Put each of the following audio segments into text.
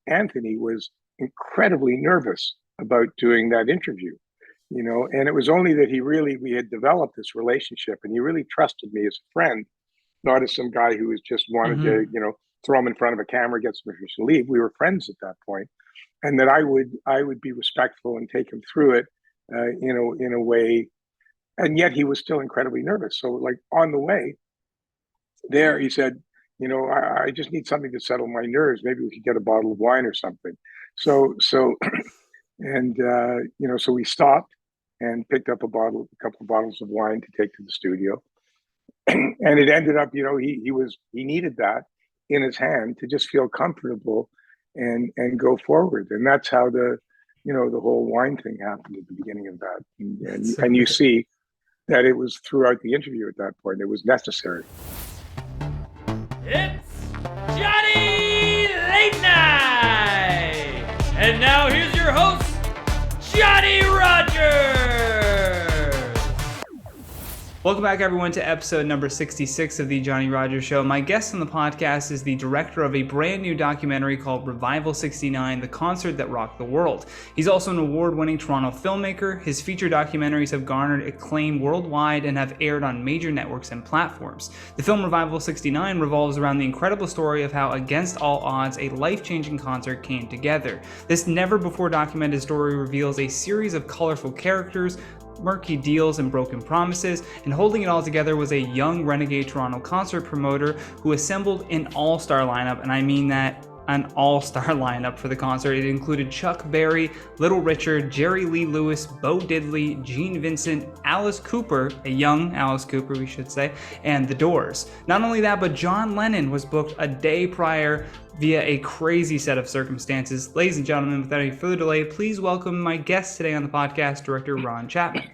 Anthony was incredibly nervous about doing that interview, and it was only that we had developed this relationship and he really trusted me as a friend, not as some guy who was just wanted to, Hmm. throw him in front of a camera, get some permission to leave. We were friends at that point, and that I would be respectful and take him through it, in a way. And yet he was still incredibly nervous. So, like on the way there, he said, I just need something to settle my nerves. Maybe we could get a bottle of wine or something. So, and so we stopped and picked up a couple of bottles of wine to take to the studio. And it ended up, he needed that in his hand to just feel comfortable and go forward. And that's how the whole wine thing happened at the beginning of that. And, That's and, so and you good. see that it was throughout the interview at that point. It was necessary. It's Johnny Late Night! And now here's your host, Johnny Rogers! Welcome back, everyone, to episode number 66 of the Johnny Rogers Show. My guest on the podcast is the director of a brand new documentary called Revival 69, the concert that rocked the world. He's also an award-winning Toronto filmmaker. His feature documentaries have garnered acclaim worldwide and have aired on major networks and platforms. The film Revival 69 revolves around the incredible story of how, against all odds, a life-changing concert came together. This never-before-documented story reveals a series of colorful characters, murky deals and broken promises, and holding it all together was a young renegade Toronto concert promoter who assembled an all-star lineup, and I mean that, an all-star lineup for the concert. It included Chuck Berry, Little Richard, Jerry Lee Lewis, Bo Diddley, Gene Vincent, Alice Cooper, a young Alice Cooper we should say, and The Doors. Not only that, but John Lennon was booked a day prior via a crazy set of circumstances. Ladies and gentlemen, without any further delay, please welcome my guest today on the podcast, director Ron Chapman.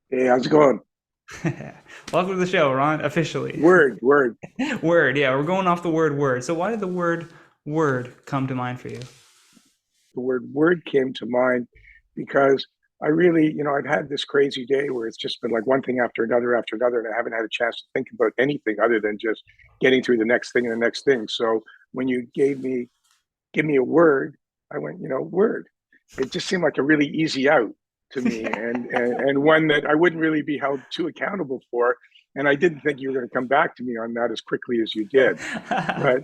Hey, how's it going? Welcome to the show, Ron, officially. Word. Word, yeah, we're going off the word word. So why did the word come to mind for you? The word came to mind because I really, I've had this crazy day where it's just been like one thing after another, and I haven't had a chance to think about anything other than just getting through the next thing and the next thing. So when you give me a word, I went, word. It just seemed like a really easy out to me, and one that I wouldn't really be held too accountable for. And I didn't think you were going to come back to me on that as quickly as you did. But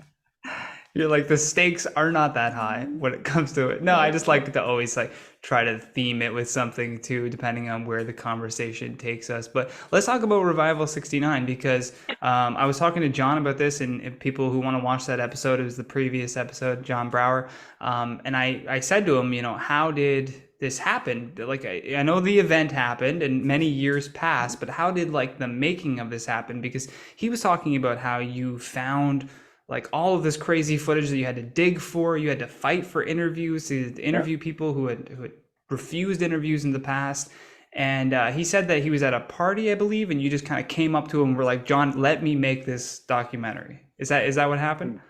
You're like, the stakes are not that high when it comes to it. No, I just like to always like try to theme it with something too, depending on where the conversation takes us. But let's talk about Revival 69 because I was talking to John about this, and if people who want to watch that episode, it was the previous episode, John Brower. And I said to him, how did this happen? Like, I know the event happened and many years passed, but how did like the making of this happen? Because he was talking about how you found like all of this crazy footage that you had to dig for, you had to fight for interviews, to yeah, interview people who had refused interviews in the past. And he said that he was at a party, I believe, and you just kind of came up to him and were like, "John, let me make this documentary." Is that what happened?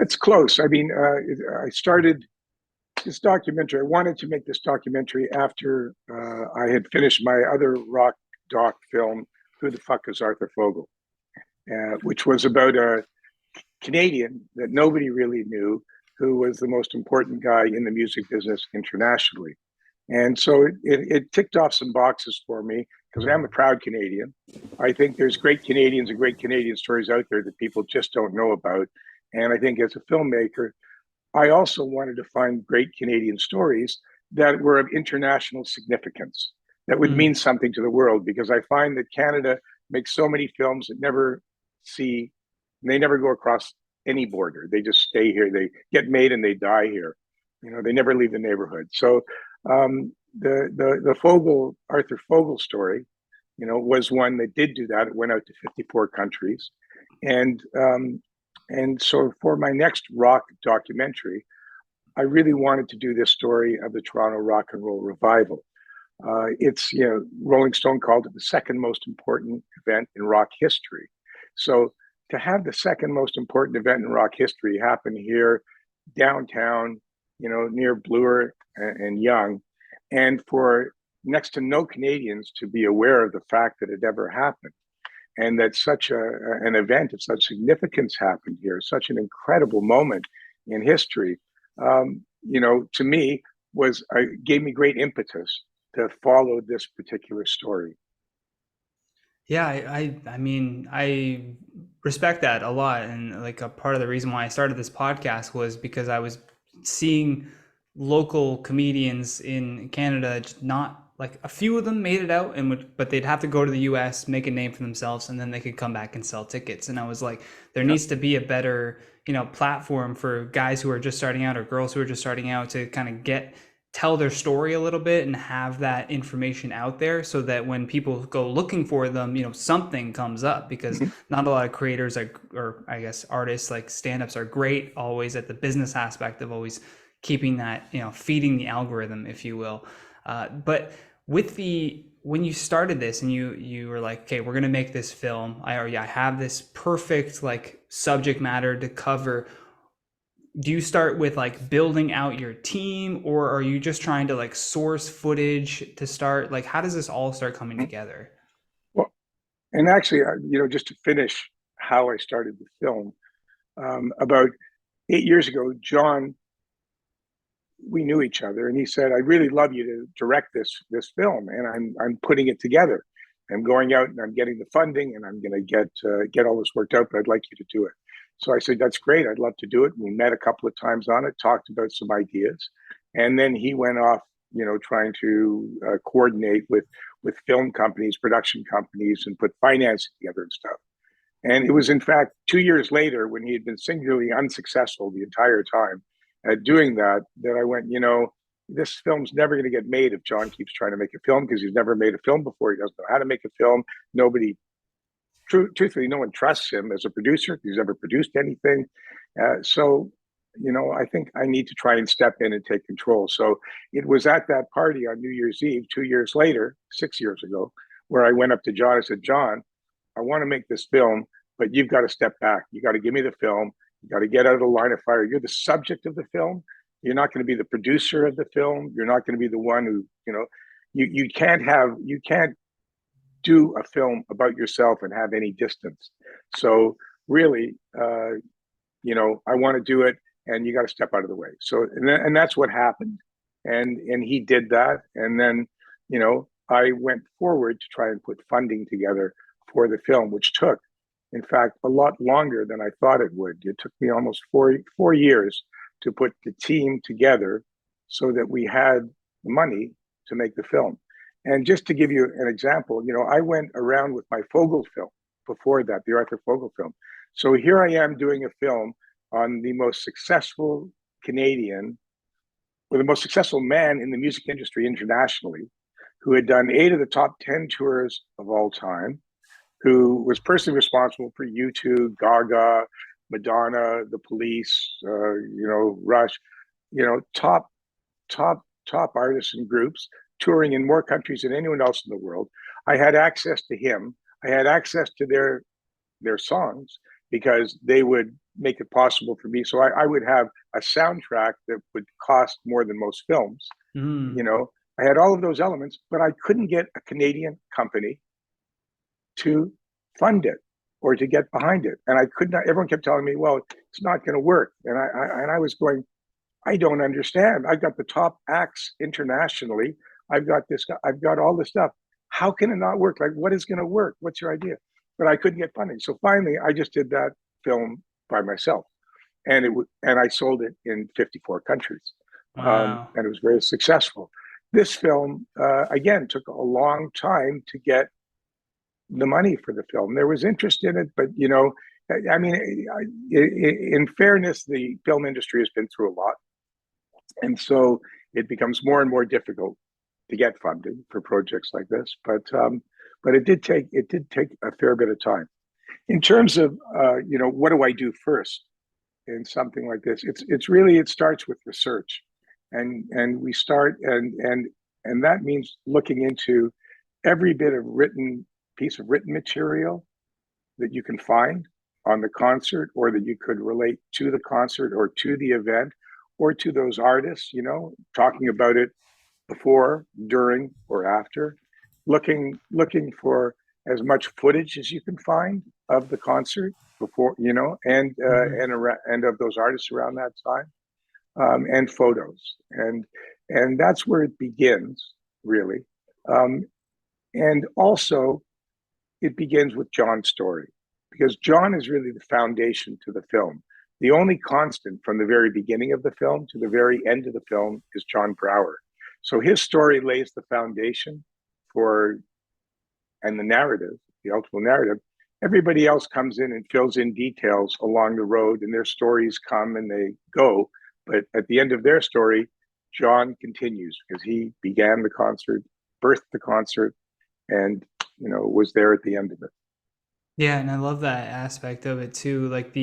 it's close. I mean, I started this documentary. I wanted to make this documentary after I had finished my other rock doc film, Who the Fuck is Arthur Fogel, which was about a Canadian that nobody really knew, who was the most important guy in the music business internationally. And so it ticked off some boxes for me because I'm a proud Canadian. I think there's great Canadians and great Canadian stories out there that people just don't know about. And I think as a filmmaker, I also wanted to find great Canadian stories that were of international significance, that would Mm, mean something to the world, because I find that Canada makes so many films that see, they never go across any border. They just stay here. They get made and they die here. They never leave the neighborhood. So the Fogel, Arthur Fogel story, was one that did do that. It went out to 54 countries. And so for my next rock documentary, I really wanted to do this story of the Toronto rock and roll revival. It's, Rolling Stone called it the second most important event in rock history. So to have the second most important event in rock history happen here downtown, near Bloor and Yonge, and for next to no Canadians to be aware of the fact that it ever happened, and that such an event of such significance happened here, such an incredible moment in history, to me gave me great impetus to follow this particular story. Yeah, I mean, I respect that a lot. And like a part of the reason why I started this podcast was because I was seeing local comedians in Canada, not like a few of them made it out but they'd have to go to the US, make a name for themselves, and then they could come back and sell tickets. And I was like, there needs to be a better, platform for guys who are just starting out or girls who are just starting out to kind of tell their story a little bit and have that information out there so that when people go looking for them, something comes up, because not a lot of creators or I guess artists like stand-ups are great always at the business aspect of always keeping that, feeding the algorithm, if you will. But when you started this and you were like, okay, we're going to make this film. I have this perfect like subject matter to cover. Do you start with like building out your team, or are you just trying to like source footage to start? Like, how does this all start coming together? Well, and actually, just to finish how I started the film, about 8 years ago, John, we knew each other, and he said, "I'd really love you to direct this film, and I'm putting it together. I'm going out and I'm getting the funding, and I'm going to get all this worked out. But I'd like you to do it." So I said, "That's great. I'd love to do it." We met a couple of times on it, talked about some ideas, and then he went off, trying to coordinate with film companies, production companies, and put financing together and stuff. And it was, in fact, 2 years later, when he had been singularly unsuccessful the entire time at doing that, that I went, this film's never going to get made if John keeps trying to make a film, because he's never made a film before. He doesn't know how to make a film. Truthfully, no one trusts him as a producer. He's never produced anything. So, I think I need to try and step in and take control. So it was at that party on New Year's Eve, 2 years later, 6 years ago, where I went up to John. I said, "John, I want to make this film, but you've got to step back. You got to give me the film. You got to get out of the line of fire. You're the subject of the film. You're not going to be the producer of the film. You're not going to be the one who, you can't do a film about yourself and have any distance. So really, I want to do it, and you got to step out of the way." So, and that's what happened. And he did that. And then, I went forward to try and put funding together for the film, which took, in fact, a lot longer than I thought it would. It took me almost four years to put the team together so that we had the money to make the film. And just to give you an example, I went around with my Fogel film before that, the Arthur Fogel film. So here I am doing a film on the most successful Canadian, or the most successful man in the music industry internationally, who had done 8 of the top 10 tours of all time, who was personally responsible for U2, Gaga, Madonna, The Police, Rush, top artists and groups, touring in more countries than anyone else in the world. I had access to him. I had access to their songs, because they would make it possible for me. So I would have a soundtrack that would cost more than most films. I had all of those elements, but I couldn't get a Canadian company to fund it or to get behind it. And I could not. Everyone kept telling me, "Well, it's not going to work." And I was going, "I don't understand. I've got the top acts internationally. I've got all this stuff. How can it not work? Like, what is going to work? What's your idea?" But I couldn't get funding. So finally, I just did that film by myself, and I sold it in 54 countries. Wow. And it was very successful. This film, again, took a long time to get the money for the film. There was interest in it, but I mean, in fairness, the film industry has been through a lot, and so it becomes more and more difficult to get funding for projects like this. But it did take a fair bit of time. In terms of what do I do first in something like this? It starts with research, and we start and that means looking into every bit of piece of written material that you can find on the concert, or that you could relate to the concert or to the event or to those artists, talking about it before, during, or after, looking for as much footage as you can find of the concert, before, you know, and Mhm. and of those artists around that time, and photos, and that's where it begins, really. Um, and also, it begins with John's story, because John is really the foundation to the film. The only constant from the very beginning of the film to the very end of the film is John Brower. So his story lays the foundation for, and the narrative, the ultimate narrative. Everybody else comes in and fills in details along the road, and their stories come and they go. But at the end of their story, John continues because he began the concert, birthed the concert, and was there at the end of it. Yeah, and I love that aspect of it too. Like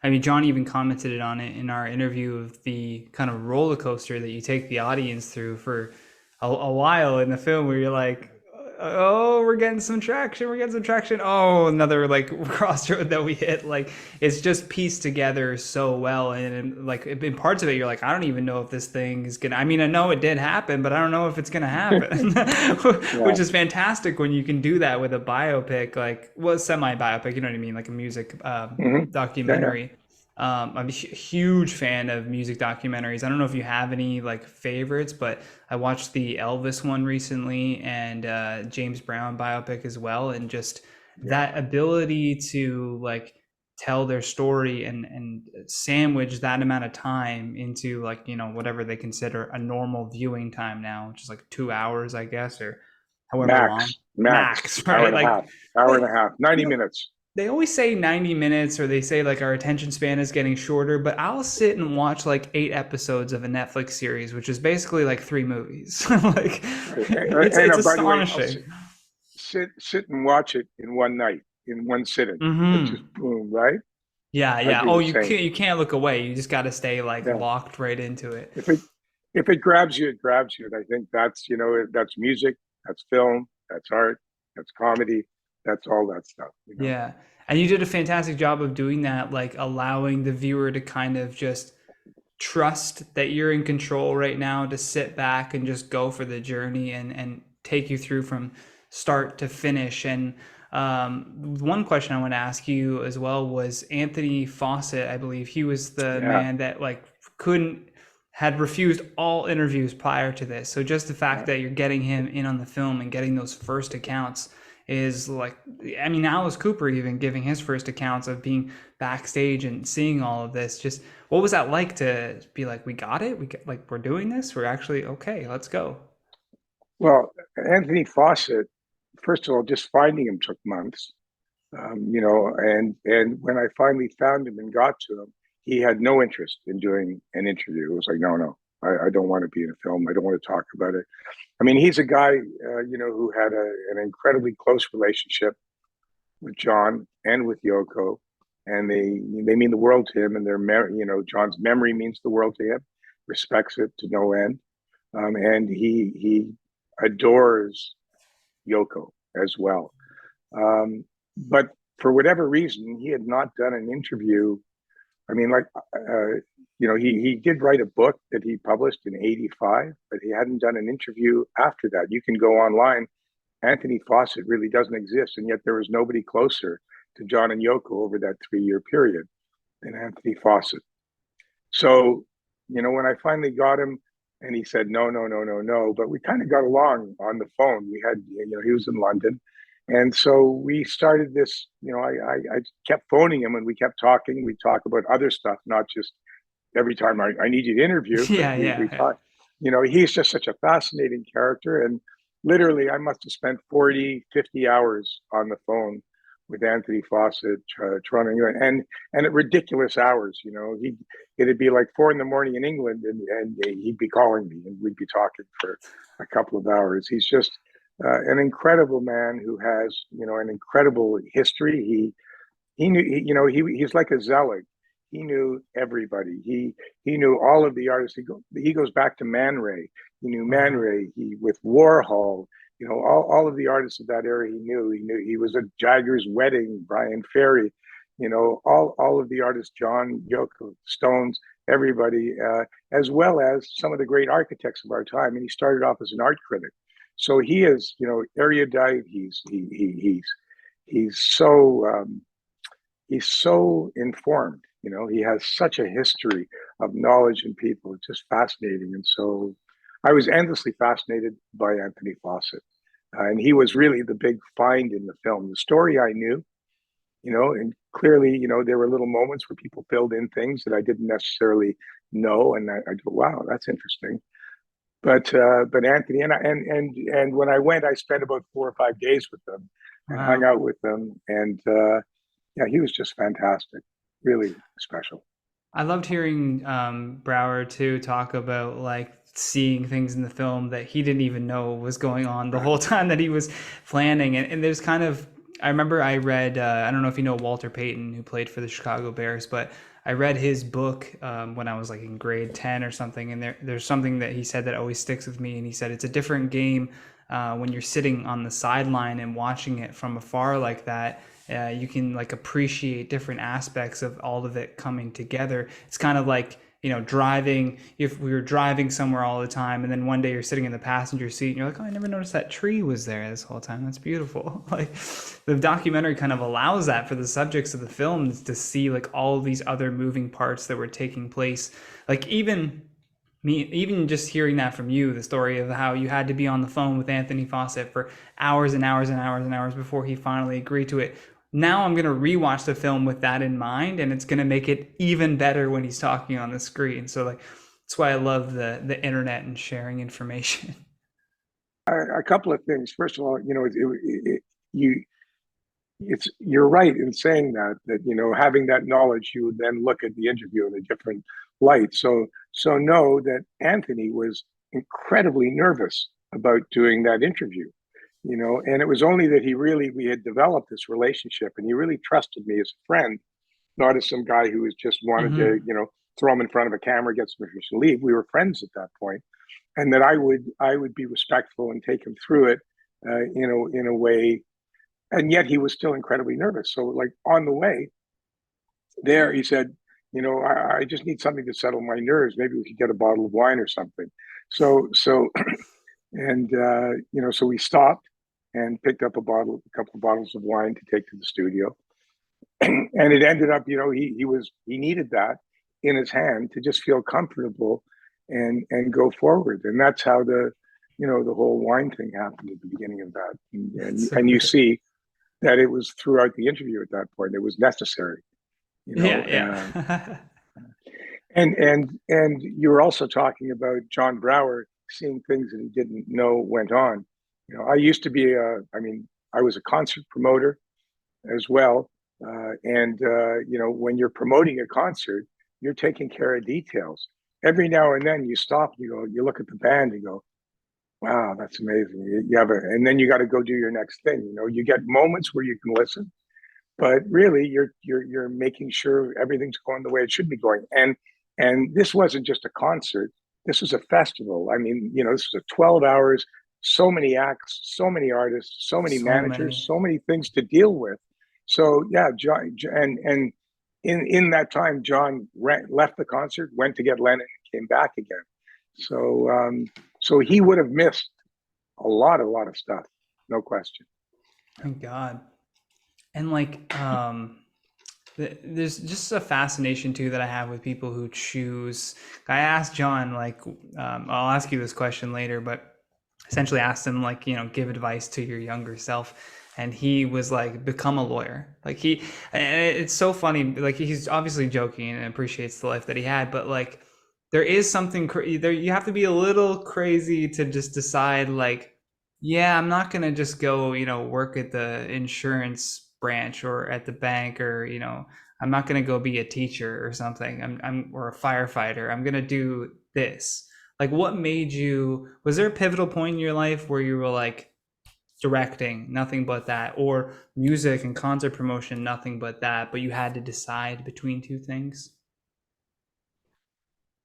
I mean, John even commented on it in our interview of the kind of roller coaster that you take the audience through for a while in the film, where you're like, oh, we're getting some traction, we're getting some traction. Oh, another like crossroad that we hit. Like it's just pieced together so well, and like in parts of it, you're like, I don't even know if this thing is gonna. I mean, I know it did happen, but I don't know if it's gonna happen, Yeah. which is fantastic when you can do that with a biopic, like well, semi biopic. You know what I mean, like a music Mm-hmm. Yeah, yeah. documentary. I'm a huge fan of music documentaries. I don't know if you have any like favorites, but I watched the Elvis one recently and James Browne biopic as well, and just Yeah. that ability to like tell their story and sandwich that amount of time into like whatever they consider a normal viewing time now, which is like 2 hours, I guess, or however long Max, max, hour right? and a Like half, hour and they, a half, you 90 know, minutes. they always say 90 minutes, or they say like our attention span is getting shorter, but I'll sit and watch like 8 episodes of a Netflix series, which is basically like 3 movies. Like Right. it's By the way, I'll astonishing. sit and watch it in one night, in one sitting. It's just Hmm. boom, right? Yeah, I yeah. do Oh, the same. you can't look away. You just got to stay like Yeah. locked right into it. If it if it grabs you, it grabs you. And I think that's that's music, that's film, that's art, that's comedy, that's all that stuff. Yeah. And you did a fantastic job of doing that, like allowing the viewer to kind of just trust that you're in control right now, to sit back and just go for the journey and take you through from start to finish. And one question I want to ask you as well was Anthony Fawcett. I believe he was the Yeah, man that like couldn't had refused all interviews prior to this. So just the fact yeah. that you're getting him in on the film and getting those first accounts is like, I mean, Alice Cooper even giving his first accounts of being backstage and seeing all of this. Just what was that like to be like, we got it, like we're doing this, we're actually okay, let's go. Well, Anthony Fawcett, first of all, just finding him took months. And when I finally found him and got to him, he had no interest in doing an interview. It was like, no, no, I don't want to be in a film. I don't want to talk about it. I mean, he's a guy, who had an incredibly close relationship with John and with Yoko, and they mean the world to him. And John's memory means the world to him, respects it to no end, and he adores Yoko as well. But for whatever reason, he had not done an interview. I mean, like, he did write a book that he published in '85, but he hadn't done an interview after that. You can go online. Anthony Fawcett really doesn't exist, and yet there was nobody closer to John and Yoko over that 3 year period than Anthony Fawcett. So, when I finally got him, and he said no, no, no, no, no, but we kind of got along on the phone. We had, he was in London, and so we started this. I kept phoning him, and we kept talking. We talk about other stuff, not just every time I need you to interview, but Yeah, we yeah, yeah. talk. He's just such a fascinating character, and literally, I must have spent 40, 50 hours on the phone with Anthony Fawcett, Toronto, and at ridiculous hours. It'd be like 4 in the morning in England, and he'd be calling me, and we'd be talking for a couple of hours. He's just an incredible man who has, an incredible history. He knew, he's like a zealot. He knew everybody. He knew all of the artists. He goes back to Man Ray. He knew Man Wow. Ray. He with Warhol. All of the artists of that era. He knew. He was at Jagger's wedding. Brian Ferry. All of the artists. John, Yoko, Stones, everybody, as well as some of the great architects of our time. And he started off as an art critic. So he is, erudite. He's so he's so informed. You know, he has such a history of knowledge and people. It's just fascinating. And so I was endlessly fascinated by Anthony Fawcett. And he was really the big find in the film. The story I knew, you know, and clearly, you know, there were little moments where people filled in things that I didn't necessarily know. And I go, wow, that's interesting. But Anthony and when I went, I spent about 4 or 5 days with them and hung Wow. out with them. And yeah, he was just fantastic, really special. I loved hearing Brower too talk about like seeing things in the film that he didn't even know was going on the Right. whole time that he was planning. And there's kind of, I remember I read, I don't know if you know Walter Payton, who played for the Chicago Bears, but I read his book when I was like in grade 10 or something. And there's something that he said that always sticks with me. And he said it's a different game when you're sitting on the sideline and watching it from afar like that. You can like appreciate different aspects of all of it coming together. It's kind of like, you know, driving, if we were driving somewhere all the time and then one day you're sitting in the passenger seat and you're like, oh, I never noticed that tree was there this whole time. That's beautiful. Like the documentary kind of allows that for the subjects of the films to see like all these other moving parts that were taking place. Like even just hearing that from you, the story of how you had to be on the phone with Anthony Fawcett for hours and hours and hours and hours before he finally agreed to it. Now I'm going to rewatch the film with that in mind, and it's going to make it even better when he's talking on the screen. So like that's why I love the internet and sharing information. A couple of things. First of all, you know, you you're right in saying that you know, having that knowledge, you would then look at the interview in a different light. So know that Anthony was incredibly nervous about doing that interview, you know, and it was only that we had developed this relationship, and he really trusted me as a friend, not as some guy who was just wanted to, Mm-hmm. you know, throw him in front of a camera, get some permission to leave. We were friends at that point, and that I would be respectful and take him through it, you know, in a way. And yet he was still incredibly nervous. So, like on the way there, he said, "You know, I just need something to settle my nerves. Maybe we could get a bottle of wine or something." So, and you know, so we stopped and picked up a couple of bottles of wine to take to the studio, and it ended up, you know, he needed that in his hand to just feel comfortable and go forward, and that's how the, you know, the whole wine thing happened at the beginning of that, That's so and you great. see that it was throughout the interview at that point. It was necessary, you know. Yeah, yeah. And you were also talking about John Brower seeing things that he didn't know went on. You know, I used to be I mean, I was a concert promoter as well. And you know, when you're promoting a concert, you're taking care of details. Every now and then you stop, you go, you look at the band, you go, wow, that's amazing. You have and then you got to go do your next thing. You know, you get moments where you can listen, but really you're making sure everything's going the way it should be going. And this wasn't just a concert. This was a festival. I mean, you know, this was a 12 hours, so many acts, so many artists, so many So managers, many. so many things to deal with. So yeah, John, and in that time, John left the concert, went to get Lennon, and came back again. So so he would have missed a lot of stuff, no question. Thank God. And like there's just a fascination too that I have with people who choose. I asked John, like, I'll ask you this question later, but essentially asked him, like, you know, give advice to your younger self. And he was like, become a lawyer. Like, and it's so funny. Like, he's obviously joking and appreciates the life that he had, but like, there is something there. You have to be a little crazy to just decide, like, yeah, I'm not gonna just go, you know, work at the insurance branch or at the bank, or you know, I'm not gonna go be a teacher or something. I'm or a firefighter. I'm gonna do this. Like, what made you? Was there a pivotal point in your life where you were like directing, nothing but that, or music and concert promotion, nothing but that, but you had to decide between two things?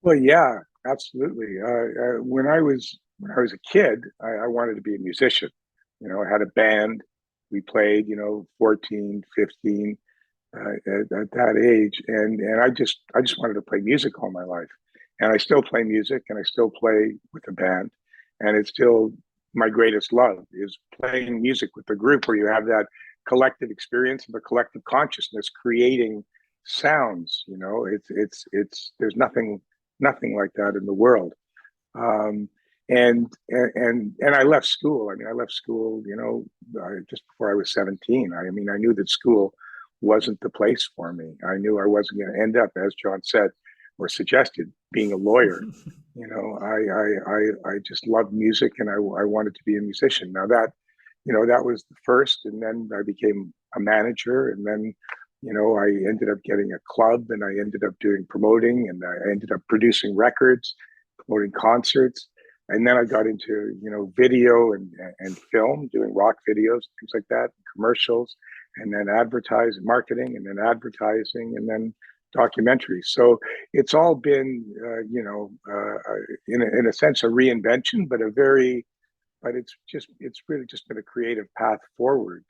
Well, yeah, absolutely. When I was a kid, I wanted to be a musician. You know, I had a band. We played, you know, 14, 15 at that age, and I just wanted to play music all my life, and I still play music, and I still play with a band, and it's still my greatest love is playing music with the group where you have that collective experience of a collective consciousness creating sounds. You know, it's there's nothing like that in the world. Um, and I left school. I mean, I left school, you know, just before I was 17. I mean, I knew that school wasn't the place for me. I knew I wasn't going to end up, as John said or suggested, being a lawyer. You know, I just loved music, and I wanted to be a musician. Now that, you know, that was the first, and then I became a manager, and then, you know, I ended up getting a club, and I ended up doing promoting, and I ended up producing records, promoting concerts, and then I got into, you know, video and film, doing rock videos, things like that, commercials, and then advertising, marketing, and then advertising, and then documentaries. So it's all been, you know, in a sense, a reinvention, but it's really just been a creative path forward.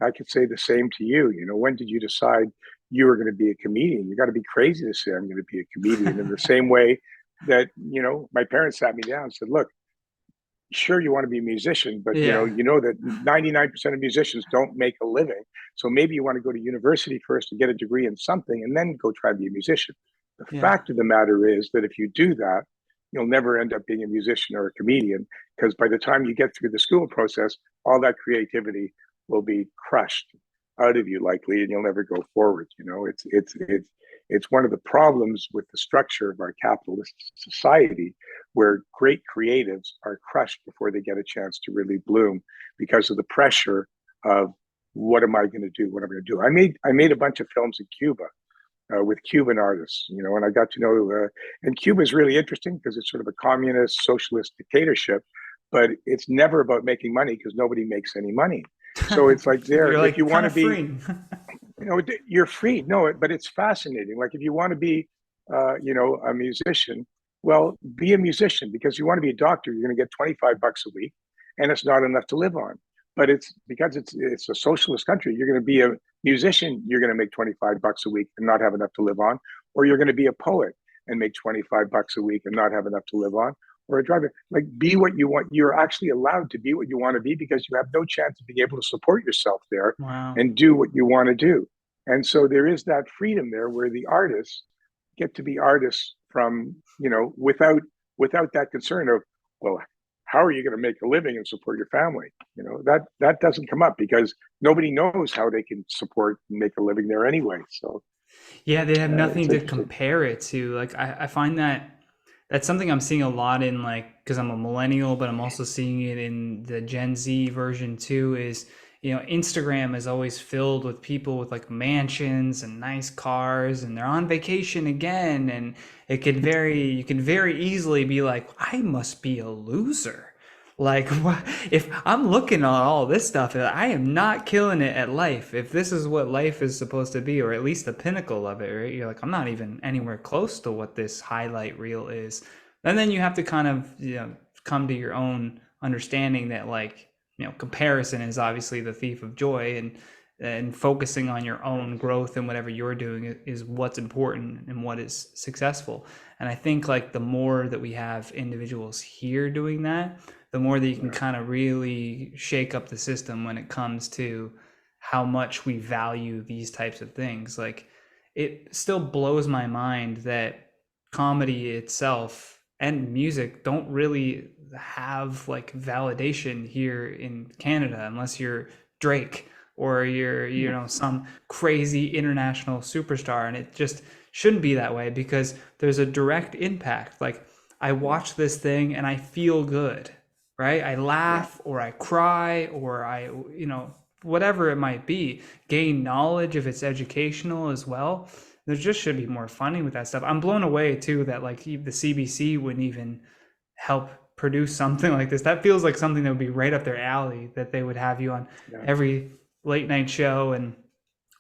I could say the same to you. You know, when did you decide you were going to be a comedian? You got to be crazy to say I'm going to be a comedian. In the same way that, you know, my parents sat me down and said, look, sure, you want to be a musician, but Yeah. you know that 99% of musicians don't make a living. So maybe you want to go to university first to get a degree in something and then go try to be a musician. The fact of the matter is that if you do that, you'll never end up being a musician or a comedian, because by the time you get through the school process, all that creativity will be crushed out of you likely, and you'll never go forward. You know, it's one of the problems with the structure of our capitalist society, where great creatives are crushed before they get a chance to really bloom because of the pressure of what am I going to do? What am I going to do? I made a bunch of films in Cuba with Cuban artists, you know, and I got to know. And Cuba is really interesting because it's sort of a communist, socialist dictatorship, but it's never about making money because nobody makes any money. So it's like there, You're like if you want to be, free. you know, you're free. No, but it's fascinating. Like if you want to be, you know, a musician, well, be a musician, because you want to be a doctor, you're going to get $25 a week, and it's not enough to live on. But it's because it's a socialist country. You're going to be a musician, you're going to make $25 a week and not have enough to live on, or you're going to be a poet and make $25 a week and not have enough to live on, or a driver. Like, be what you want. You're actually allowed to be what you want to be, because you have no chance of being able to support yourself there Wow. and do what you want to do. And so there is that freedom there where the artists get to be artists from, you know, without that concern of, well, how are you going to make a living and support your family? You know, that doesn't come up because nobody knows how they can support and make a living there anyway. So Yeah, they have nothing it's to interesting. compare it to. Like I find that that's something I'm seeing a lot in, like, because I'm a millennial, but I'm also seeing it in the Gen Z version too, is, you know, Instagram is always filled with people with like mansions and nice cars, and they're on vacation again, and you can very easily be like, I must be a loser. Like, if I'm looking at all this stuff, I am not killing it at life. If this is what life is supposed to be, or at least the pinnacle of it, right? You're like, I'm not even anywhere close to what this highlight reel is. And then you have to kind of, you know, come to your own understanding that, like, you know, comparison is obviously the thief of joy, and focusing on your own growth and whatever you're doing is what's important and what is successful. And I think, like, the more that we have individuals here doing that, the more that you can kind of really shake up the system when it comes to how much we value these types of things. Like, it still blows my mind that comedy itself and music don't really have like validation here in Canada unless you're Drake or you're, you know, some crazy international superstar. And it just shouldn't be that way, because there's a direct impact. Like, I watch this thing and I feel good, right? I laugh or I cry or I, you know, whatever it might be, gain knowledge if it's educational as well. There just should be more funding with that stuff. I'm blown away too that like the CBC wouldn't even help produce something like this. That feels like something that would be right up their alley, that they would have you on every late night show and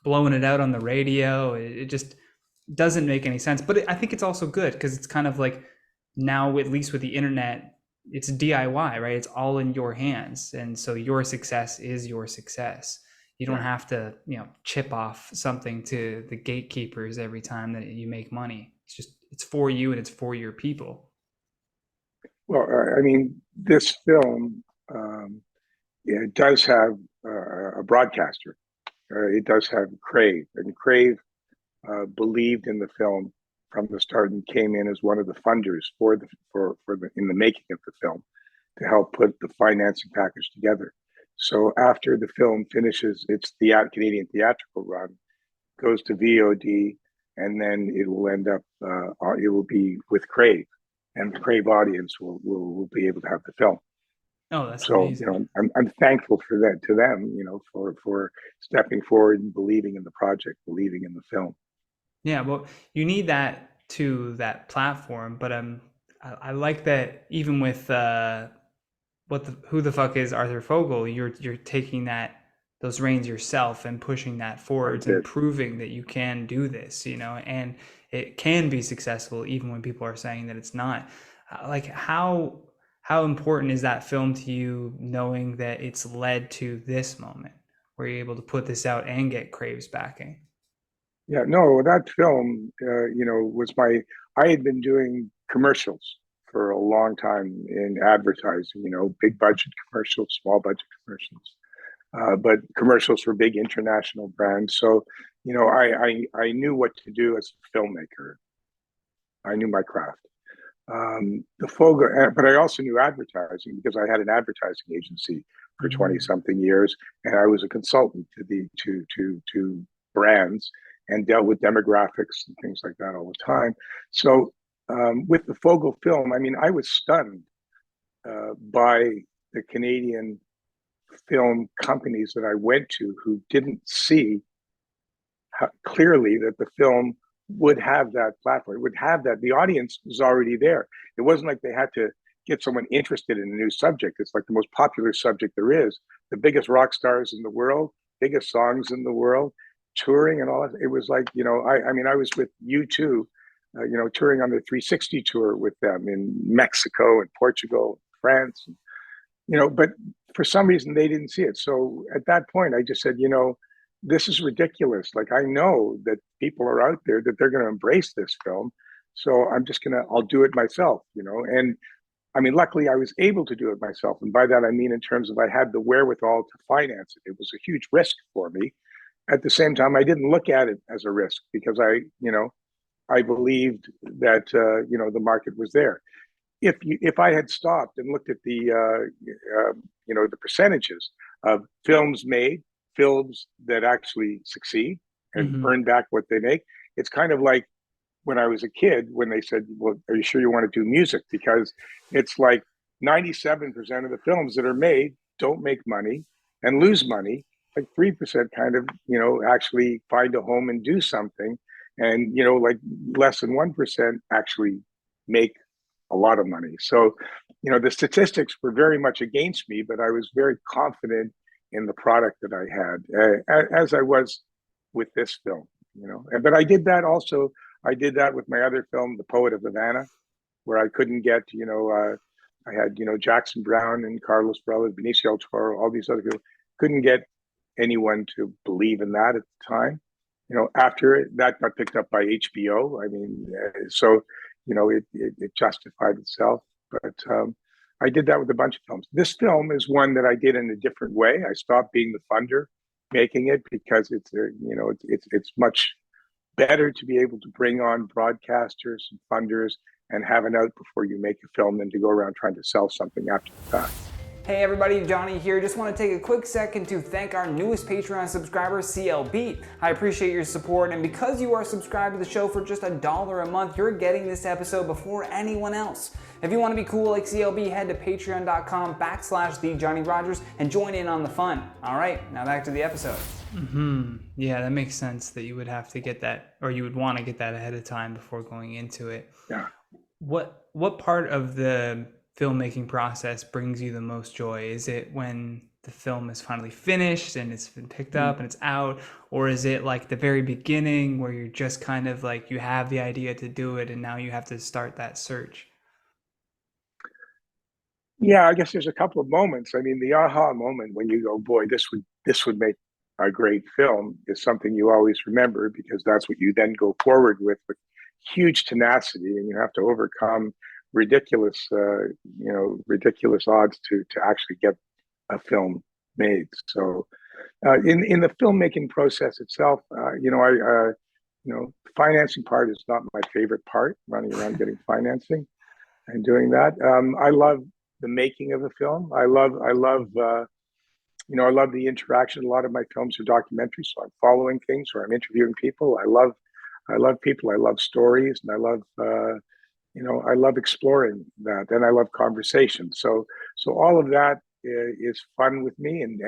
blowing it out on the radio. It just doesn't make any sense. But I think it's also good because it's kind of like, now, at least with the internet, it's DIY, right? It's all in your hands. And so your success is your success. You don't have to, you know, chip off something to the gatekeepers every time that you make money. It's just, it's for you and it's for your people. Well, I mean, this film, it does have a broadcaster. it does have Crave, and Crave believed in the film from the start and came in as one of the funders for the in the making of the film to help put the financing package together. So after the film finishes its Canadian theatrical run, goes to VOD, and then it will end up. It will be with Crave, and the Crave audience will be able to have the film. Oh, that's So amazing. I'm thankful for that to them. For stepping forward and believing in the project, believing in the film. Yeah, well, you need that to that platform, but I like that even with who the fuck is Arthur Fogel, you're taking those reins yourself and pushing that I forwards and did. proving that you can do this, and it can be successful even when people are saying that it's not. Like how important is that film to you, knowing that it's led to this moment where you're able to put this out and get Crave's backing? Yeah, no, that film, was I had been doing commercials for a long time in advertising, big budget commercials, small budget commercials, but commercials for big international brands. So, I knew what to do as a filmmaker. I knew my craft. The Fogel, but I also knew advertising because I had an advertising agency for 20 Mm-hmm. something years, and I was a consultant to brands and dealt with demographics and things like that all the time. So with the Fogel film, I mean, I was stunned by the Canadian film companies that I went to who didn't see clearly that the film would have that platform. It would have that. The audience was already there. It wasn't like they had to get someone interested in a new subject. It's like the most popular subject there is. The biggest rock stars in the world, biggest songs in the world, touring and all that. It was like, I mean, I was with U2, touring on the 360 tour with them in Mexico and Portugal, France, but for some reason they didn't see it. So at that point, I just said, this is ridiculous. Like, I know that people are out there that they're going to embrace this film. So I'll do it myself, And I mean, luckily I was able to do it myself. And by that, I mean, in terms of I had the wherewithal to finance it. It was a huge risk for me. At the same time, I didn't look at it as a risk because I believed that, the market was there. If I had stopped and looked at the percentages of films made, films that actually succeed and Mm-hmm. earn back what they make, it's kind of like when I was a kid when they said, "Well, are you sure you want to do music?" Because it's like 97% of the films that are made don't make money and lose money. Like 3% kind of actually find a home and do something, and like less than 1% actually make a lot of money. So, the statistics were very much against me, but I was very confident in the product that I had, as I was with this film. But I did that also. I did that with my other film, The Poet of Havana, where I couldn't get, I had, Jackson Browne and Carlos Varela, Benicio Del Toro, all these other people, couldn't get anyone to believe in that at the time. After that got picked up by HBO. I mean, so it justified itself. But I did that with a bunch of films. This film is one that I did in a different way. I stopped being the funder making it because it's much better to be able to bring on broadcasters and funders and have an out before you make a film than to go around trying to sell something after the fact. Hey everybody, Johnny here. Just want to take a quick second to thank our newest Patreon subscriber, CLB. I appreciate your support, and because you are subscribed to the show for just $1 a month, you're getting this episode before anyone else. If you want to be cool like CLB, head to patreon.com/TheJohnnyRogers and join in on the fun. All right, now back to the episode. Yeah, that makes sense that you would have to get that, or you would want to get that ahead of time before going into it. Yeah. What part of the filmmaking process brings you the most joy? Is it when the film is finally finished and it's been picked up and it's out, or is it like the very beginning where you're just kind of like you have the idea to do it and now you have to start that search? Yeah, I guess there's a couple of moments. I mean, the aha moment when you go, boy, this would make a great film is something you always remember because that's what you then go forward with huge tenacity, and you have to overcome ridiculous, ridiculous odds to actually get a film made. So In the filmmaking process itself, the financing part is not my favorite part. Running around getting financing and doing that. I love the making of a film. I love the interaction. A lot of my films are documentaries, so I'm following things or I'm interviewing people. I love people. I love stories, and I love exploring that, and I love conversation. So all of that is fun with me, and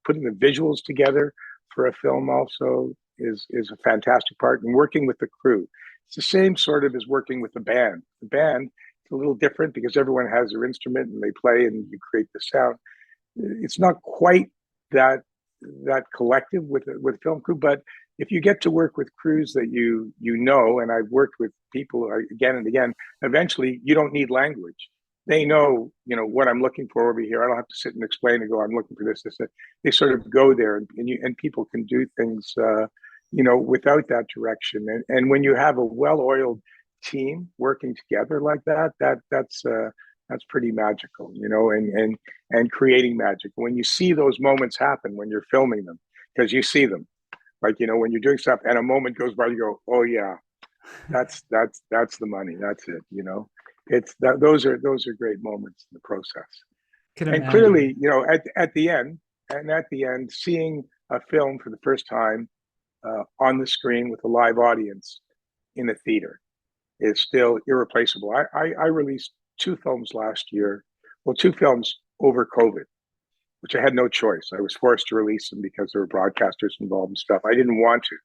putting the visuals together for a film also is a fantastic part. And working with the crew, it's the same sort of as working with the band. The band, it's a little different because everyone has their instrument and they play and you create the sound. It's not quite that collective with film crew, but if you get to work with crews that and I've worked with people again and again, eventually you don't need language. They know, what I'm looking for over here. I don't have to sit and explain and go, I'm looking for this. They sort of go there, and people can do things, without that direction. And when you have a well-oiled team working together like that's pretty magical, and creating magic. When you see those moments happen when you're filming them, because you see them, like, when you're doing stuff and a moment goes by, you go, oh yeah, that's the money. That's it. It's that those are great moments in the process. Can And imagine. clearly, at the end, seeing a film for the first time on the screen with a live audience in a theater is still irreplaceable. I released two films last year. Well, two films over COVID, which I had no choice. I was forced to release them because there were broadcasters involved and stuff. I didn't want to,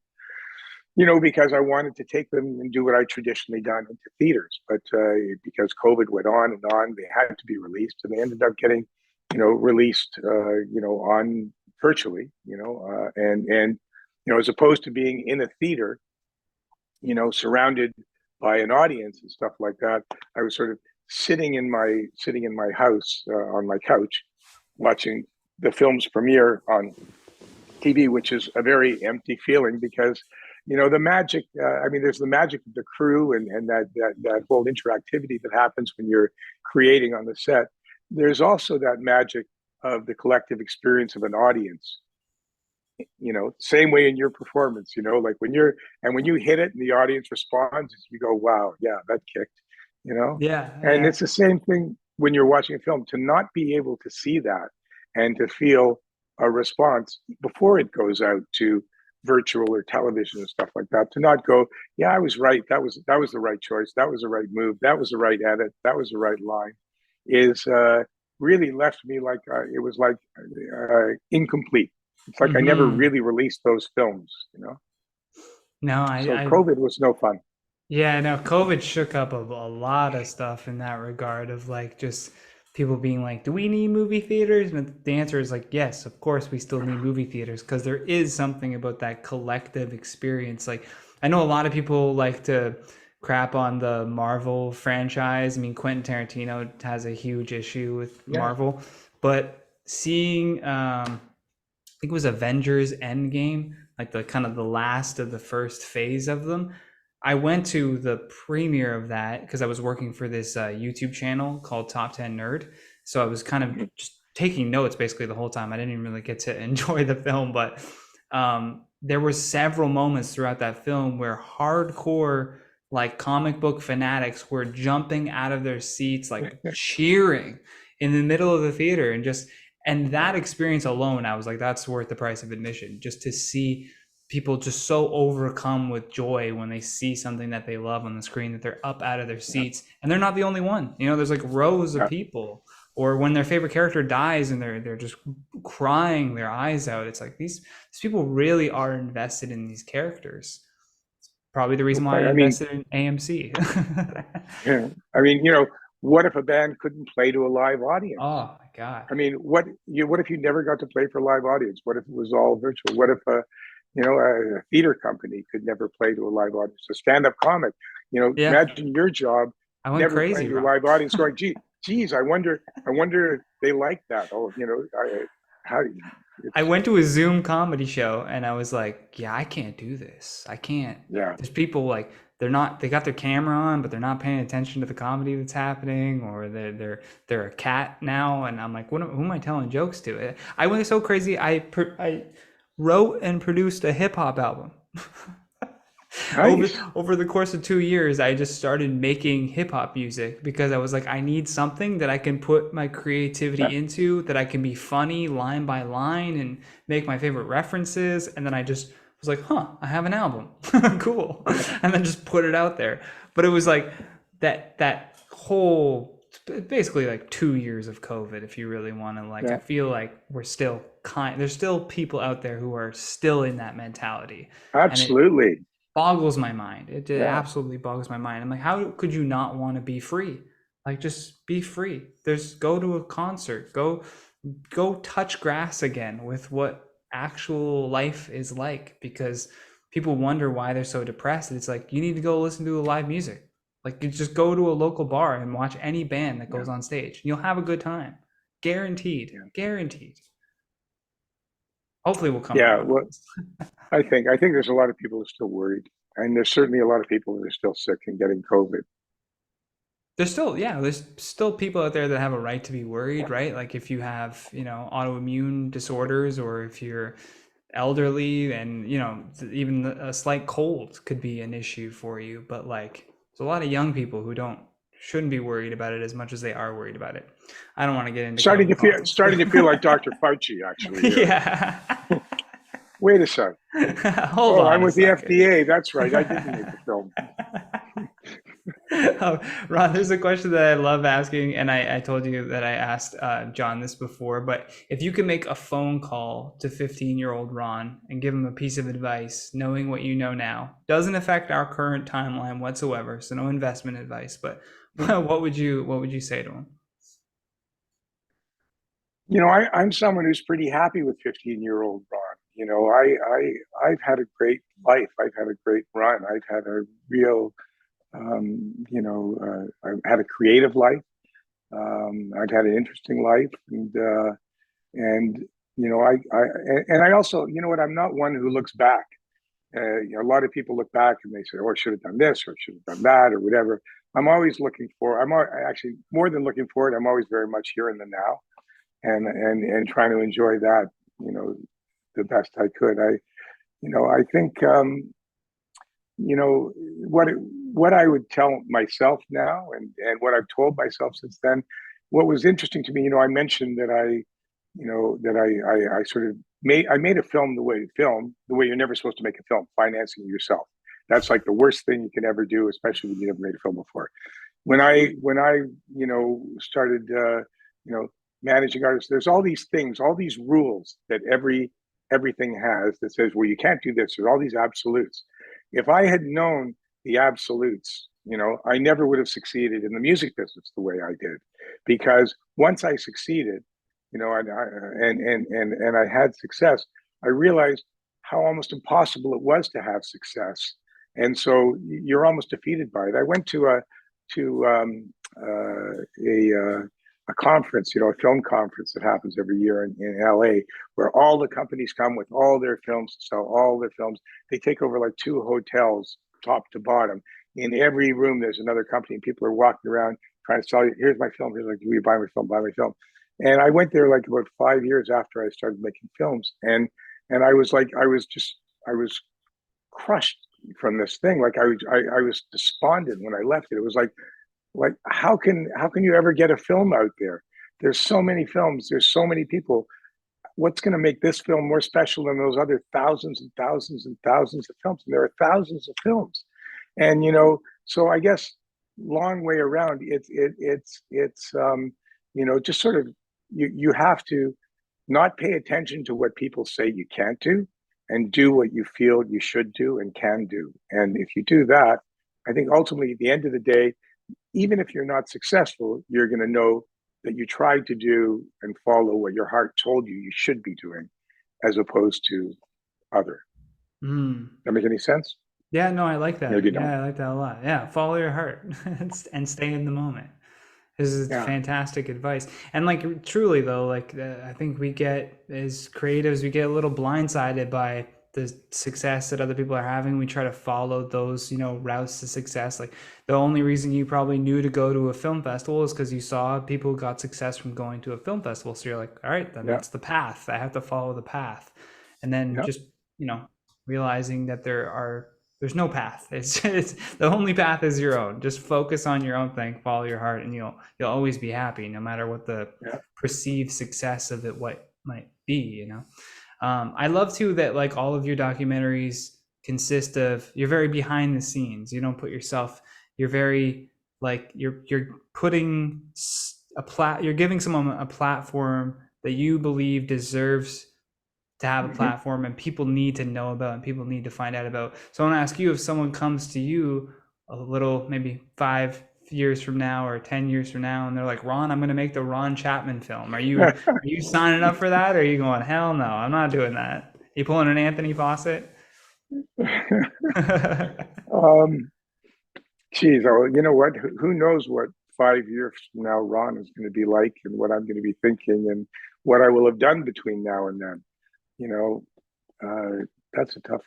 because I wanted to take them and do what I traditionally done into theaters. But because COVID went on, they had to be released, and they ended up getting, released, on virtually, and as opposed to being in a theater, surrounded by an audience and stuff like that. I was sort of sitting in my house on my couch, watching the film's premiere on TV, which is a very empty feeling because the magic. There's the magic of the crew and that whole interactivity that happens when you're creating on the set. There's also that magic of the collective experience of an audience. Same way in your performance. Like when you hit it and the audience responds, you go, wow, yeah, that kicked. And Yeah. it's the same thing when you're watching a film, to not be able to see that and to feel a response before it goes out to virtual or television and stuff like that, to not go, yeah, I was right, that was the right choice, that was the right move, that was the right edit, that was the right line, is really left me like it was like incomplete. It's like I never really released those films. No, So I COVID was no fun. Yeah, no, COVID shook up a lot of stuff in that regard of like just people being like, do we need movie theaters? And the answer is like, yes, of course we still need movie theaters because there is something about that collective experience. Like, I know a lot of people like to crap on the Marvel franchise. I mean, Quentin Tarantino has a huge issue with Yeah. Marvel, but seeing, I think it was Avengers Endgame, like the kind of the last of the first phase of them. I went to the premiere of that because I was working for this YouTube channel called Top 10 Nerd. So I was kind of just taking notes basically the whole time. I didn't even really get to enjoy the film, but there were several moments throughout that film where hardcore like comic book fanatics were jumping out of their seats, like cheering in the middle of the theater, and that experience alone, I was like, that's worth the price of admission, just to see people just so overcome with joy when they see something that they love on the screen that they're up out of their seats. And they're not the only one. There's like rows of people. Or when their favorite character dies and they're just crying their eyes out. It's like these people really are invested in these characters. It's probably the reason why I invested in AMC. Yeah. What if a band couldn't play to a live audience? Oh my God. What if you never got to play for a live audience? What if it was all virtual? What if a theater company could never play to a live audience? A stand-up comic, imagine your job I went never crazy, playing to a Ron. live audience, going, geez, I wonder if they like that. Oh, how I went to a Zoom comedy show and I was like, yeah, I can't do this. I can't. Yeah. There's people like they got their camera on, but they're not paying attention to the comedy that's happening, or they're a cat now, and I'm like, who am I telling jokes to? I went so crazy. I wrote and produced a hip hop album. Nice. Over the course of 2 years, I just started making hip hop music because I was like, I need something that I can put my Yeah. creativity into, that I can be funny line by line and make my favorite references. And then I just was like, I have an album. Cool. And then just put it out there. But it was like that whole, basically like 2 years of COVID, if you really want to, like, I Yeah. feel like there's still people out there who are still in that mentality. And it Absolutely. boggles my mind. It Yeah. absolutely boggles my mind. I'm like, how could you not want to be free? Like, just be free. Go to a concert, go touch grass again with what actual life is like, because people wonder why they're so depressed. It's like, you need to go listen to live music. Like, you just go to a local bar and watch any band that Yeah. goes on stage. You'll have a good time. Guaranteed. Yeah. Guaranteed. Hopefully we'll come Yeah. around. Well, I think there's a lot of people who are still worried, and there's certainly a lot of people that are still sick and getting COVID. There's still people out there that have a right to be worried, right? Like, if you have, autoimmune disorders, or if you're elderly, and, even a slight cold could be an issue for you. But, like, there's a lot of young people who shouldn't be worried about it as much as they are worried about it. I don't want to get into COVID politics. Starting to feel like Dr. Fauci actually here. Yeah. Wait a sec. Hold on. I'm with the second. FDA. That's right. I didn't make the film. Oh, Ron, there's a question that I love asking, and I told you that I asked John this before, but if you could make a phone call to 15-year-old Ron and give him a piece of advice, knowing what you know now, doesn't affect our current timeline whatsoever, so no investment advice, but what would you say to him? I'm someone who's pretty happy with 15-year-old Ron. I've had a great life. I've had a great run. I've had a real, I've had a creative life. I've had an interesting life, and I also, I'm not one who looks back. A lot of people look back and they say, "Oh, I should have done this, or I should have done that, or whatever." Actually more than looking forward. I'm always very much here in the now, and trying to enjoy that, the best I could. I think, what I would tell myself now, and what I've told myself since then. What was interesting to me, I mentioned that I sort of made a film the way you're never supposed to make a film, financing it yourself. That's like the worst thing you can ever do, especially when you never made a film before. When I started managing artists, there's all these things, all these rules that everything has that says, well, you can't do this. There's all these absolutes. If I had known the absolutes, I never would have succeeded in the music business the way I did, because once I succeeded, and I had success, I realized how almost impossible it was to have success, and so you're almost defeated by it. I went to a conference, a film conference that happens every year in LA, where all the companies come with all their films to sell all their films. They take over like 2 hotels, top to bottom. In every room, there's another company, and people are walking around trying to sell you. Here's my film. Here's like, will you buy my film? Buy my film. And I went there like about 5 years after I started making films, and I was crushed from this thing. Like I was despondent when I left it. It was like how can you ever get a film out there? There's so many films. There's so many people. What's going to make this film more special than those other thousands and thousands and thousands of films? And there are thousands of films, and so I guess long way around. It's just sort of you have to not pay attention to what people say you can't do, and do what you feel you should do and can do. And if you do that, I think ultimately at the end of the day, even if you're not successful, you're going to know that you tried to do and follow what your heart told you should be doing, as opposed to other. That make any sense? Yeah, no, I like that. Maybe Yeah, don't. I like that a lot. Yeah, follow your heart and stay in the moment. This is Yeah. fantastic advice. And, like, truly though, like, I think we get, as creatives, we get a little blindsided by the success that other people are having. We try to follow those, routes to success. Like the only reason you probably knew to go to a film festival is because you saw people who got success from going to a film festival. So you're like, all right, then Yeah. that's the path. I have to follow the path. And then Yeah. just, realizing that there's no path. It's the only path is your own. Just focus on your own thing, follow your heart, and you'll always be happy, no matter what the Yeah. perceived success of it what might be. I love too that like all of your documentaries consist of, you're very behind the scenes. You don't put yourself. You're very like you're putting you're giving someone a platform that you believe deserves to have a platform and people need to know about and people need to find out about. So I want to ask you, if someone comes to you a little, maybe 5 years from now or 10 years from now, and they're like, Ron, I'm going to make the Ron Chapman film. Are you signing up for that? Or are you going, hell no, I'm not doing that? You pulling an Anthony Fawcett? Geez, you know what? Who knows what 5 years from now Ron is going to be like, and what I'm going to be thinking, and what I will have done between now and then. You know, that's a tough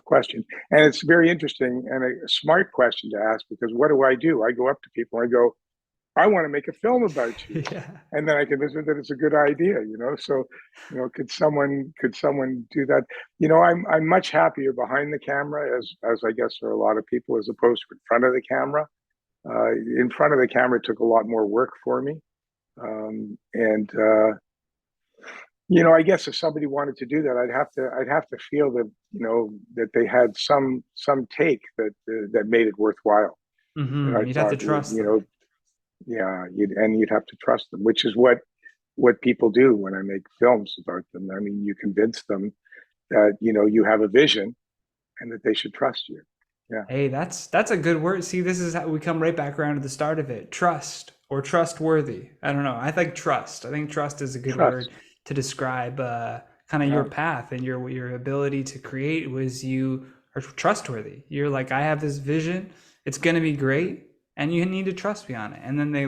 question, and it's very interesting and a smart question to ask, because what do? I go up to people and I go, I want to make a film about you, Yeah. and then I convince them that it's a good idea. So, could someone do that? I'm much happier behind the camera, as I guess are a lot of people, as opposed to in front of the camera. In front of the camera took a lot more work for me, and I guess if somebody wanted to do that, I'd have to feel that that they had some take that made it worthwhile. That I You'd have to thought would, trust them. yeah, you'd have to trust them, which is what people do when I make films about them. I mean, you convince them that you have a vision and that they should trust you. Yeah, Hey, that's a good word. See, this is how we come right back around to the start of it. Trust or trustworthy. I don't know. I think trust. I think trust is a good word trust. to describe kind of your Yeah, path and your ability to create. Was you are trustworthy. You're like, I have this vision. It's going to be great, and you need to trust me on it. And then they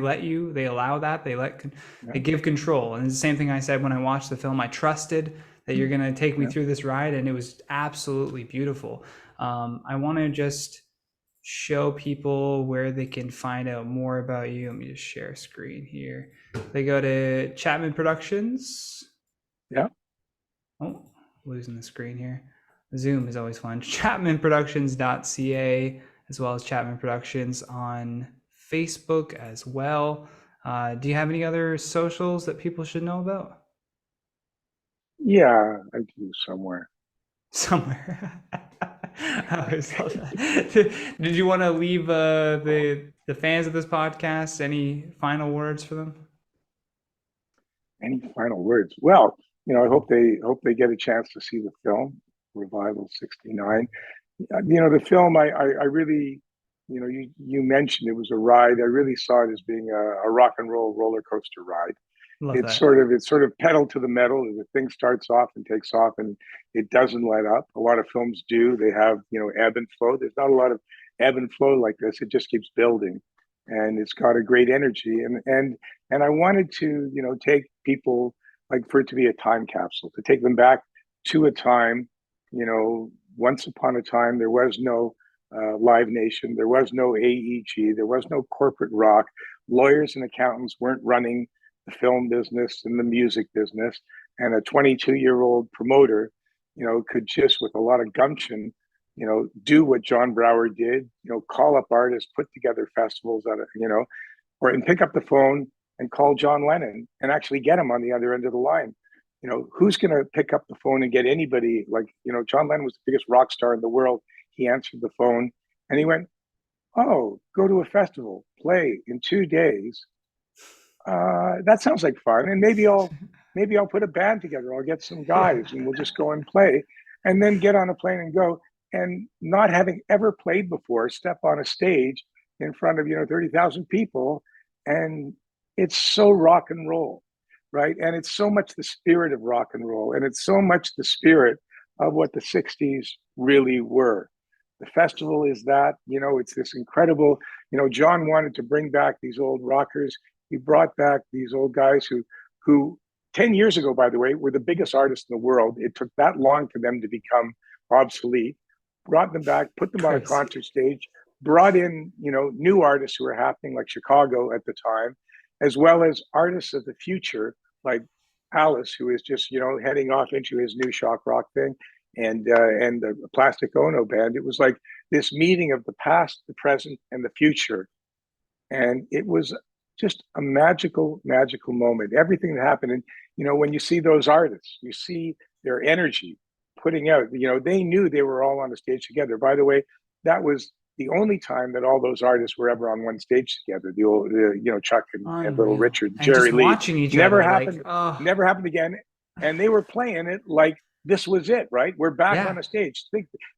allow that. They yeah, give control. And it's the same thing I said when I watched the film. I trusted that you're going to take me yeah. through this ride, and it was absolutely beautiful. I want to just show people where they can find out more about you. Let me just share screen here. They go to Chapman Productions. Yeah. Oh, losing the screen here. Zoom is always fun. ChapmanProductions.ca, as well as Chapman Productions on Facebook as well. Do you have any other socials that people should know about? Yeah, I do somewhere. Somewhere. I always love that. Did you want to leave the fans of this podcast any final words for them? Any final words? Well, I hope they get a chance to see the film Revival '69. The film, I really, you mentioned it was a ride. I really saw it as being a rock and roll roller coaster ride. Love It's that. sort of pedal to the metal. The thing starts off and takes off, and it doesn't let up. A lot of films do. They have ebb and flow. There's not a lot of ebb and flow like this. It just keeps building, and it's got a great energy. And I wanted to take people, like, for it to be a time capsule, to take them back to a time. Once upon a time, there was no Live Nation, there was no AEG, there was no corporate rock. Lawyers and accountants weren't running the film business and the music business, and a 22-year-old promoter could just, with a lot of gumption, do what John Brower did, call up artists, put together festivals out of or and pick up the phone and call John Lennon and actually get him on the other end of the line. Who's going to pick up the phone and get anybody? Like, John Lennon was the biggest rock star in the world. He answered the phone and he went, oh, go to a festival, play in 2 days. That sounds like fun, and maybe I'll put a band together. I'll get some guys, and we'll just go and play, and then get on a plane and go. And not having ever played before, step on a stage in front of 30,000 people, and it's so rock and roll, right? And it's so much the spirit of rock and roll, and it's so much the spirit of what the '60s really were. The festival is that, it's this incredible. John wanted to bring back these old rockers. He brought back these old guys who 10 years ago, by the way, were the biggest artists in the world. It took that long for them to become obsolete, brought them back, put them on a concert stage, brought in, new artists who were happening, like Chicago at the time, as well as artists of the future, like Alice, who is just, heading off into his new shock rock thing, and the Plastic Ono Band. It was like this meeting of the past, the present, and the future. And it was just a magical, magical moment. Everything that happened. And, when you see those artists, you see their energy putting out, they knew they were all on the stage together. By the way, that was the only time that all those artists were ever on one stage together. The old, Chuck and Little Richard, and Jerry Lee. Watching each never other, happened. Never happened again. And they were playing it like this was it, right? We're back on a stage.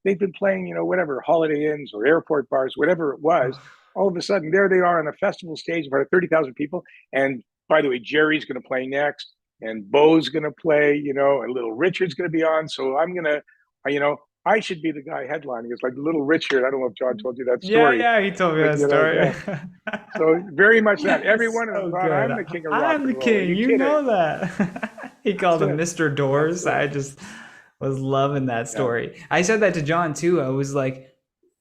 They've been playing, whatever, Holiday Inns or airport bars, whatever it was. All of a sudden, there they are on a festival stage in front of 30,000 people. And by the way, Jerry's going to play next, and Bo's going to play, and Little Richard's going to be on. So I'm going to, I should be the guy headlining. It's like Little Richard. I don't know if John told you that story. Yeah, he told me that story. So very much that. Everyone thought I'm the king of rock and roll. I'm the king. You know that. He called him Mr. Doors. I just was loving that story. Yeah. I said that to John too. I was like,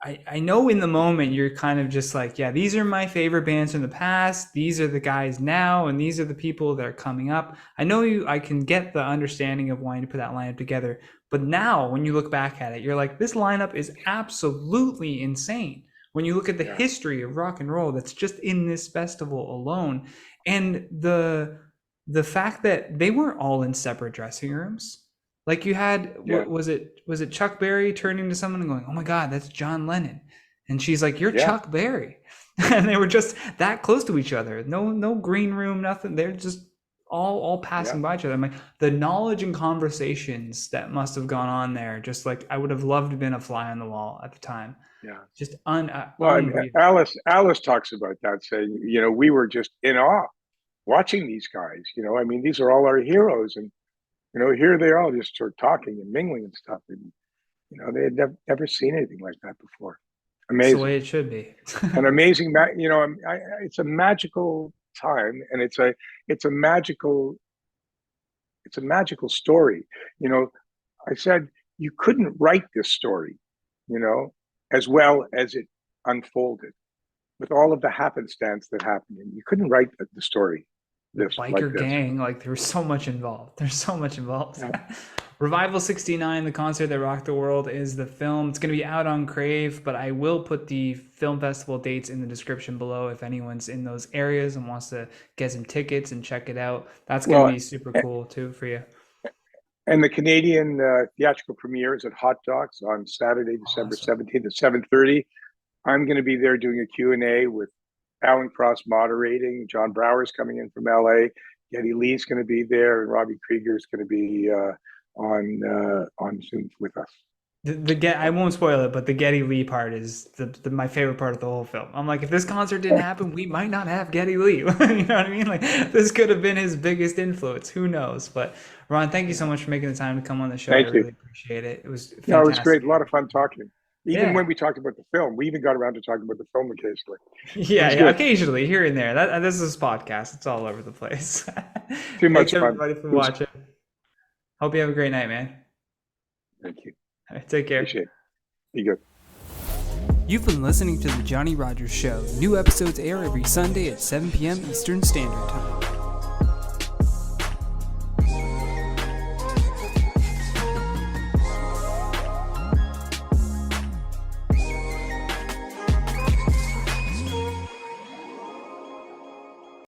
I know in the moment you're kind of just like, yeah, these are my favorite bands from the past. These are the guys now, and these are the people that are coming up. I know I can get the understanding of wanting to put that lineup together. But now when you look back at it, you're like, this lineup is absolutely insane. When you look at the history of rock and roll that's just in this festival alone, and the fact that they weren't all in separate dressing rooms. Like you had, what was it Chuck Berry turning to someone and going, "Oh my God, that's John Lennon," and she's like, "You're Chuck Berry," and they were just that close to each other. No green room, nothing. They're just all passing by each other. I mean, the knowledge and conversations that must have gone on there, just like I would have loved to have been a fly on the wall at the time. Yeah, just Alice talks about that, saying, we were just in awe watching these guys. I mean, these are all our heroes, and here they are all just sort of talking and mingling and stuff. And, they had never seen anything like that before. Amazing. That's the way it should be. An amazing, it's a magical time, and it's a magical story. I said you couldn't write this story, as well as it unfolded with all of the happenstance that happened. And you couldn't write the story. Biker gang, like there was so much involved. There's so much involved. Yeah. Revival 69, the concert that rocked the world, is the film. It's going to be out on Crave, but I will put the film festival dates in the description below if anyone's in those areas and wants to get some tickets and check it out. That's going to be super cool too for you. And the Canadian theatrical premiere is at Hot Docs on Saturday, December 17th at 7:30. I'm going to be there doing a Q&A with Alan Cross moderating. John Brower's coming in from LA. Geddy Lee's going to be there, and Robbie Krieger's going to be on Zoom with us. I won't spoil it, but the Geddy Lee part is my favorite part of the whole film. I'm like, if this concert didn't happen, we might not have Geddy Lee. You know what I mean? Like, this could have been his biggest influence. Who knows? But Ron, thank you so much for making the time to come on the show. I really appreciate it. It was fantastic. No, it was great. A lot of fun talking. Even when we talked about the film, we even got around to talking about the film occasionally. Yeah, occasionally, here and there. This is a podcast. It's all over the place. Too much fun. Thanks, everybody, for watching. Hope you have a great night, man. Thank you. All right, take care. Appreciate it. Be good. You've been listening to The Johnny Rogers Show. New episodes air every Sunday at 7 p.m. Eastern Standard Time.